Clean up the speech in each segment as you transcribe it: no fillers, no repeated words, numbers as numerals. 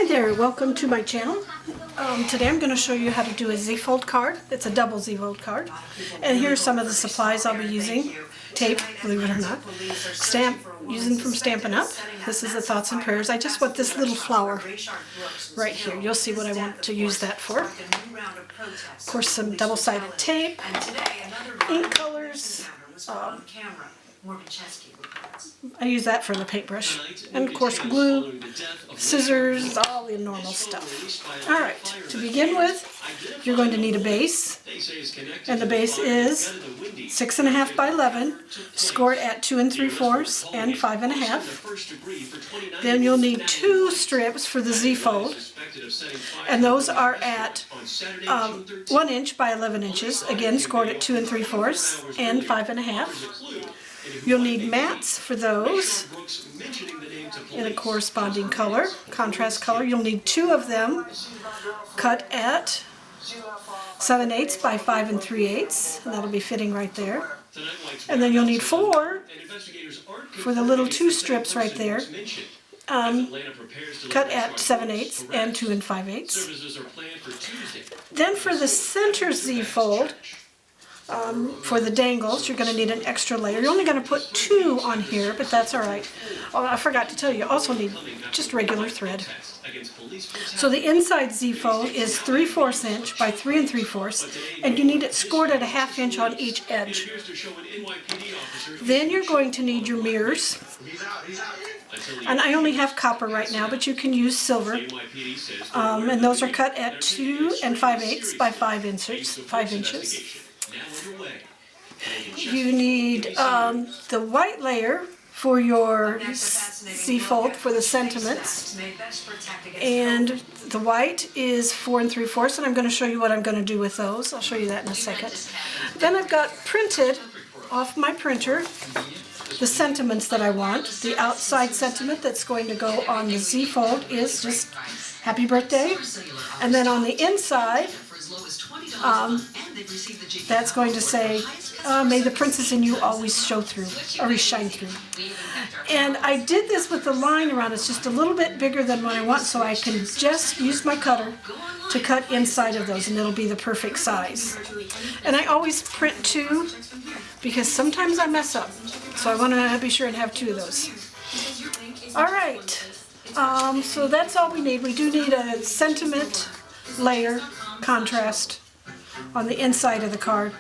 Hi there, welcome to my channel. Today I'm going to show you how to do a Z-fold card. It's a double Z-fold card. And here's some of the supplies I'll be using. Tape, believe it or not. Stamp, using from Stampin' Up. This is the Thoughts and Prayers. I just want this little flower right here. You'll see what I want to use that for. Of course, some double-sided tape, ink colors. I use that for the paintbrush. And of course glue, scissors, all the normal stuff. Alright, to begin with, you're going to need a base. And the base is 6.5 by 11, scored at 2 3/4 and 5.5. Then you'll need 2 strips for the Z-fold. And those are at 1 inch by 11 inches, again scored at 2 3/4 and 5.5. You'll need mats for those in a corresponding color, contrast color. You'll need 2 of them cut at 7/8 by 5 3/8, and that'll be fitting right there. And then you'll need 4 for the little 2 strips right there, cut at 7/8 and 2 5/8. Then for the center Z-fold, for the dangles, you're going to need an extra layer. You're only going to put 2 on here, but that's alright. Oh, I forgot to tell you, you also need just regular thread. So the inside Z-fold is 3/4 inch by 3 3/4, and you need it scored at a 1/2 inch on each edge. Then you're going to need your mirrors. And I only have copper right now, but you can use silver. And those are cut at 2 5/8 by 5 inches. You need the white layer for your Z-fold for the sentiments, and the white is 4 3/4, and I'm going to show you what I'm going to do with those. I'll show you that in a second. Then I've got printed off my printer the sentiments that I want. The outside sentiment that's going to go on the Z-fold is just happy birthday, and then on the inside that's going to say, may the princess in you always show through, or shine through. And I did this with the line around. It's just a little bit bigger than what I want, so I can just use my cutter to cut inside of those, and it'll be the perfect size. And I always print 2, because sometimes I mess up. So I want to be sure and have 2 of those. Alright, so that's all we need. We do need a sentiment layer, contrast, on the inside of the card,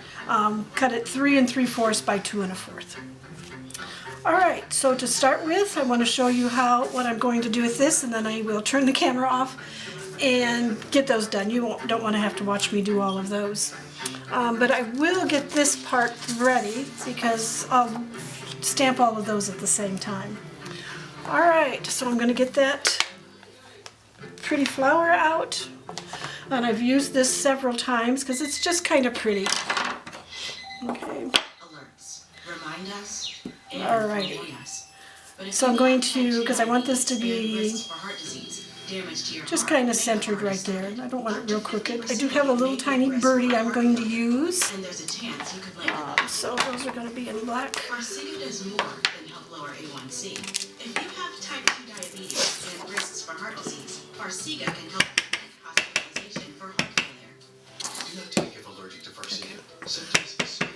cut at 3 3/4 by 2 1/4. Alright, so to start with, I want to show you what I'm going to do with this, and then I will turn the camera off and get those done. You don't want to have to watch me do all of those. But I will get this part ready, because I'll stamp all of those at the same time. Alright, so I'm going to get that pretty flower out. And I've used this several times because it's just kind of pretty. Okay. Alrighty. So I'm going to, because I want this to be just kind of centered right there. I don't want it real crooked. I do have a little tiny birdie I'm going to use. So those are going to be in black. Farxiga does more than help lower A1C. If you have type 2 diabetes and risks for heart disease, Farxiga can help prevent hospitalization for heart failure. Do not take if allergic to Farxiga.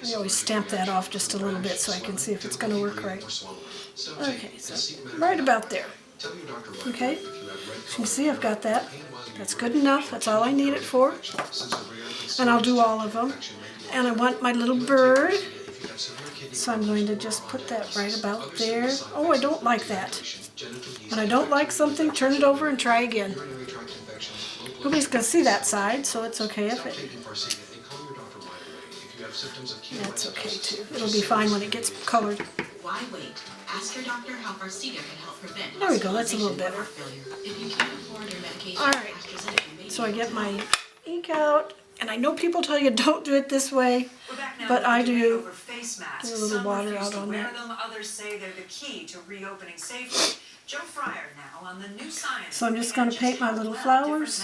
I always stamp that off just a little bit so I can see if it's going to work right. Okay, so right about there. Okay, so you see I've got that. That's good enough. That's all I need it for. And I'll do all of them. And I want my little bird. So I'm going to just put that right about there. Oh, I don't like that. When I don't like something, turn it over and try again. Nobody's going to see that side, so it's okay if it... That's okay too. It'll be fine when it gets colored. Why wait? Ask your doctor how Farxiga can help prevent. There we go, that's a little better. If you can't afford your medication, Alright, so I get my ink out, and I know people tell you don't do it this way, but I do. Get a little water out on that. Others say they're the key to reopening safely. Joe Fryer now on the new science. So I'm just going to paint my little flowers.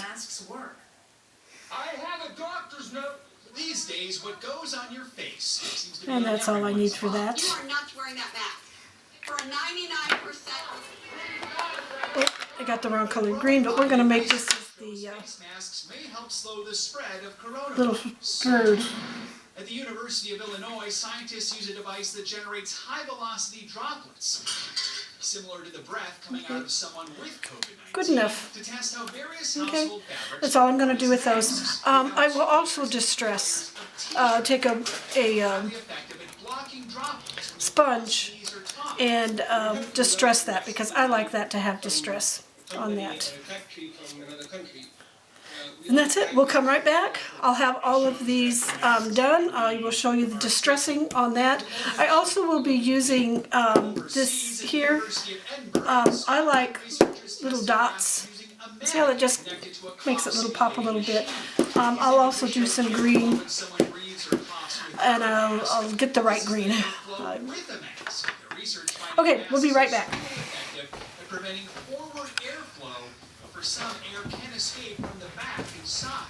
I have a doctor's note. These days, what goes on your face seems to be And that's all I need for that. You are not wearing that mask. For a 99%. Oh, I got the wrong colored green, but we're gonna make this as the Face masks may help slow the spread of coronavirus. little bird. At the University of Illinois, scientists use a device that generates high-velocity droplets, similar to the breath coming out of someone with COVID-19. Good enough. To test how various Okay, household fabrics. that's all I'm going to do with those. I will also distress, take a Effective at blocking droplets when sponge you sneeze or talk. and distress that, because I like that to have distress on that. And that's it. We'll come right back. I'll have all of these done. I will show you the distressing on that. I also will be using this here. I like little dots. See how that just makes it pop a little bit. I'll also do some green, and I'll get the right green. Okay, we'll be right back. Preventing forward airflow, for some air can escape from the back inside.